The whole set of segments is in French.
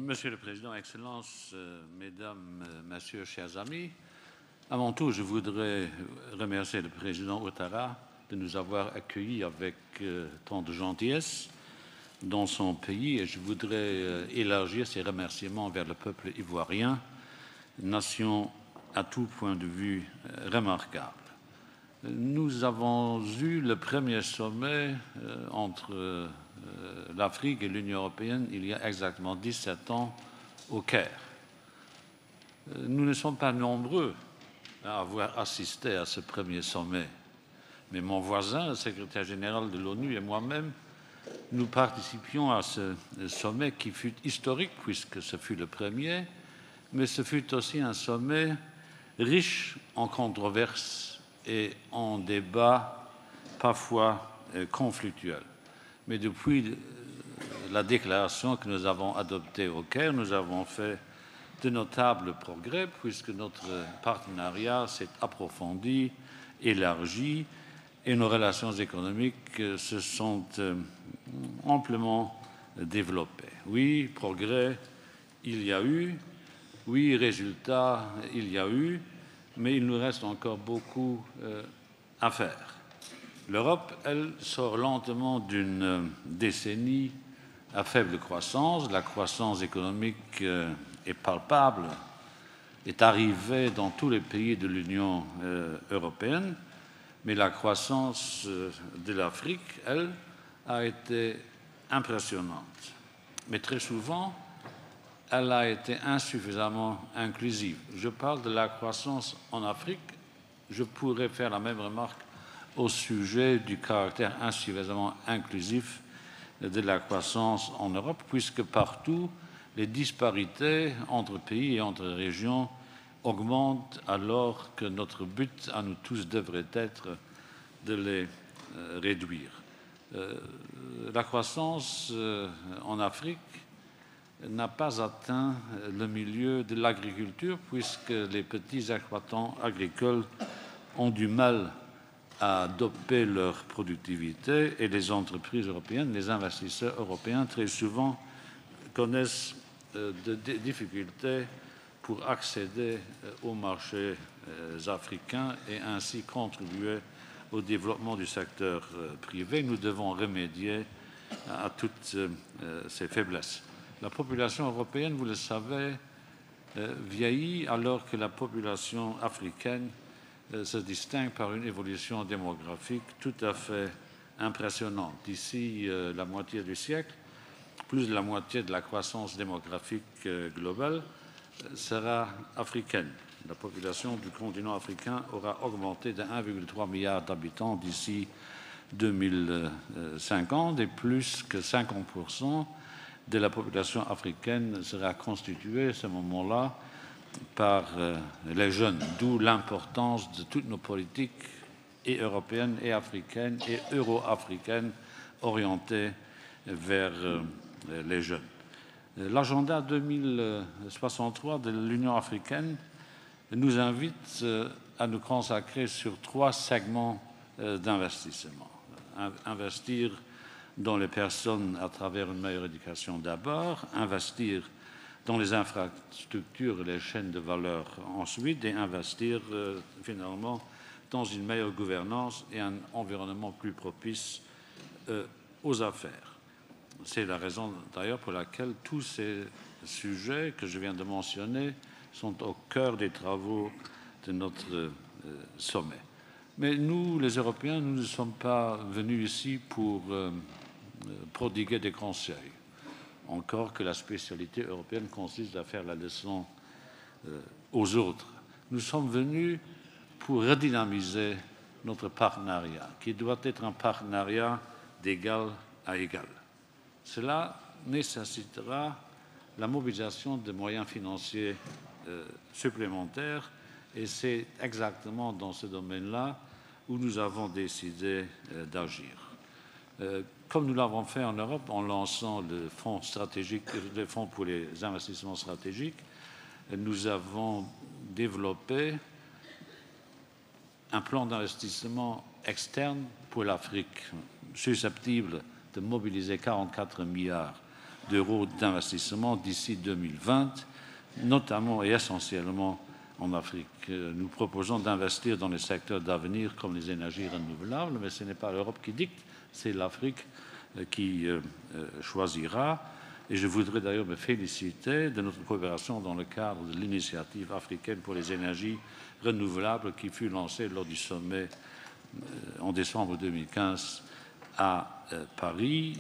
Monsieur le Président, Excellences, Mesdames, Messieurs, chers amis, avant tout, je voudrais remercier le Président Ouattara de nous avoir accueillis avec tant de gentillesse dans son pays et je voudrais élargir ces remerciements vers le peuple ivoirien, nation à tout point de vue remarquable. Nous avons eu le premier sommet entre l'Afrique et l'Union européenne il y a exactement 17 ans au Caire. Nous ne sommes pas nombreux à avoir assisté à ce premier sommet, mais mon voisin, le secrétaire général de l'ONU et moi-même, nous participions à ce sommet qui fut historique puisque ce fut le premier, mais ce fut aussi un sommet riche en controverses et en débats parfois conflictuels. Mais depuis la déclaration que nous avons adoptée au Caire, nous avons fait de notables progrès puisque notre partenariat s'est approfondi, élargi et nos relations économiques se sont amplement développées. Oui, progrès, il y a eu. Oui, résultat, il y a eu. Mais il nous reste encore beaucoup à faire. L'Europe, elle, sort lentement d'une décennie à faible croissance. La croissance économique est palpable, est arrivée dans tous les pays de l'Union européenne, mais la croissance de l'Afrique, elle, a été impressionnante. Mais très souvent, elle a été insuffisamment inclusive. Je parle de la croissance en Afrique. Je pourrais faire la même remarque au sujet du caractère insuffisamment inclusif de la croissance en Europe, puisque partout, les disparités entre pays et entre régions augmentent alors que notre but à nous tous devrait être de les réduire. La croissance en Afrique n'a pas atteint le milieu de l'agriculture puisque les petits exploitants agricoles ont du mal à doper leur productivité et les entreprises européennes, les investisseurs européens très souvent connaissent des difficultés pour accéder aux marchés africains et ainsi contribuer au développement du secteur privé. Nous devons remédier à toutes ces faiblesses. La population européenne, vous le savez, vieillit alors que la population africaine se distingue par une évolution démographique tout à fait impressionnante. D'ici la moitié du siècle, plus de la moitié de la croissance démographique globale sera africaine. La population du continent africain aura augmenté de 1,3 milliard d'habitants d'ici 2050 et plus que 50% de la population africaine sera constituée à ce moment-là par les jeunes, d'où l'importance de toutes nos politiques et européennes et africaines et euro-africaines orientées vers les jeunes. L'agenda 2063 de l'Union africaine nous invite à nous consacrer sur 3 segments d'investissement. Investir dans les personnes à travers une meilleure éducation d'abord, investir dans les infrastructures et les chaînes de valeur ensuite et investir finalement dans une meilleure gouvernance et un environnement plus propice aux affaires. C'est la raison d'ailleurs pour laquelle tous ces sujets que je viens de mentionner sont au cœur des travaux de notre sommet. Mais nous, les Européens, nous ne sommes pas venus ici pour prodiguer des conseils. Encore que la spécialité européenne consiste à faire la leçon aux autres. Nous sommes venus pour redynamiser notre partenariat, qui doit être un partenariat d'égal à égal. Cela nécessitera la mobilisation de moyens financiers supplémentaires et c'est exactement dans ce domaine-là où nous avons décidé d'agir. Comme nous l'avons fait en Europe en lançant le fonds stratégique, le fonds pour les investissements stratégiques, nous avons développé un plan d'investissement externe pour l'Afrique, susceptible de mobiliser 44 milliards d'euros d'investissement d'ici 2020, notamment et essentiellement en Afrique. Nous proposons d'investir dans les secteurs d'avenir comme les énergies renouvelables, mais ce n'est pas l'Europe qui dicte, c'est l'Afrique qui choisira. Et je voudrais d'ailleurs me féliciter de notre coopération dans le cadre de l'initiative africaine pour les énergies renouvelables qui fut lancée lors du sommet en décembre 2015 à Paris.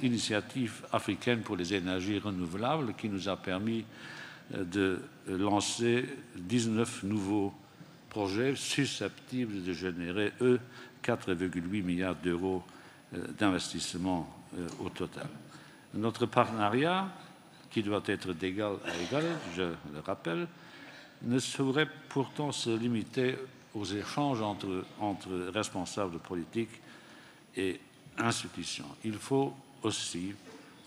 Initiative africaine pour les énergies renouvelables qui nous a permis de lancer 19 nouveaux projets susceptibles de générer, 4,8 milliards d'euros d'investissement au total. Notre partenariat, qui doit être d'égal à égal, je le rappelle, ne saurait pourtant se limiter aux échanges entre responsables politiques et institutions. Il faut aussi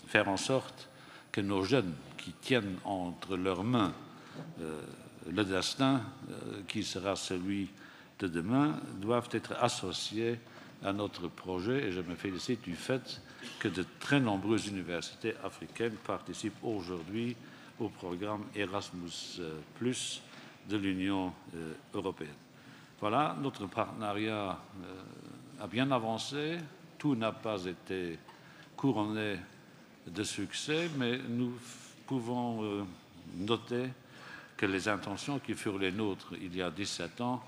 faire en sorte que nos jeunes qui tiennent entre leurs mains le destin qui sera celui de demain doivent être associés à notre projet et je me félicite du fait que de très nombreuses universités africaines participent aujourd'hui au programme Erasmus+ de l'Union européenne. Voilà, notre partenariat a bien avancé, tout n'a pas été couronné de succès, mais nous pouvons noter que les intentions qui furent les nôtres il y a 17 ans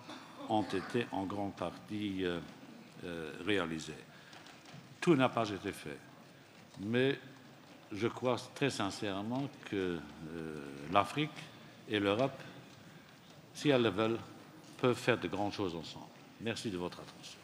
ont été en grande partie réalisées. Tout n'a pas été fait, mais je crois très sincèrement que l'Afrique et l'Europe, si elles le veulent, peuvent faire de grandes choses ensemble. Merci de votre attention.